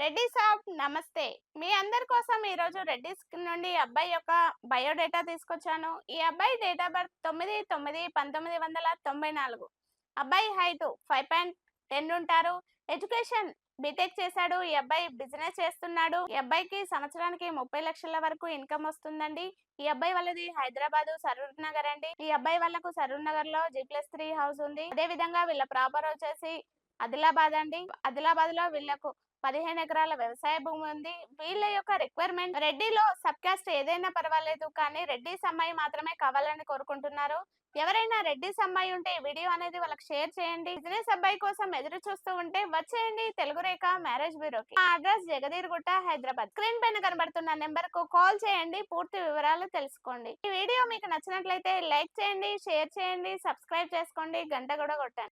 రెడ్డి సాబ్ నమస్తే. మీ అందరి కోసం ఈరోజు రెడ్డిస్ నుండి అబ్బాయి యొక్క బయోడేటా తీసుకొచ్చాను. ఈ అబ్బాయి డేట్ ఆఫ్ బర్త్ 9/9/1994. అబ్బాయి హైట్ 5.10 ఉంటారు. ఎడ్యుకేషన్ బీటెక్ చేశాడు. ఈ అబ్బాయి బిజినెస్ చేస్తున్నాడు. ఈ అబ్బాయికి సంవత్సరానికి 30 లక్షల వరకు ఇన్కమ్ వస్తుందండి. ఈ అబ్బాయి వాళ్ళది హైదరాబాద్ సరూర్ నగర్ అండి. ఈ అబ్బాయి వాళ్ళకు సరూర్ నగర్ లో G+3 హౌస్ ఉంది. అదే విధంగా వీళ్ళ ప్రాపర్ వచ్చేసి ఆదిలాబాద్ అండి. ఆదిలాబాద్ లో వీళ్ళకు 15 ఎకరాల వ్యవసాయ భూమి ఉంది. వీళ్ళ యొక్క రిక్వైర్మెంట్ రెడ్డిలో సబ్ కాస్ట్ ఏదైనా పర్వాలేదు, కానీ రెడ్డిస్ అమ్మాయి మాత్రమే కావాలని కోరుకుంటున్నారు. ఎవరైనా రెడ్డిస్ అమ్మాయి ఉంటే ఈ వీడియో అనేది వాళ్ళకి షేర్ చేయండి. బిజినెస్ అబ్బాయి కోసం ఎదురు చూస్తూ ఉంటే వచ్చేయండి తెలుగు రేఖ మ్యారేజ్ బ్యూరోకి. మా అడ్రస్ జగదీర్గుట్ట, హైదరాబాద్. స్క్రీన్ పైన కనబడుతున్న నెంబర్ కు కాల్ చేయండి, పూర్తి వివరాలు తెలుసుకోండి. ఈ వీడియో మీకు నచ్చినట్లయితే లైక్ చేయండి, షేర్ చేయండి, సబ్స్క్రైబ్ చేసుకోండి, గంట కూడా కొట్టండి.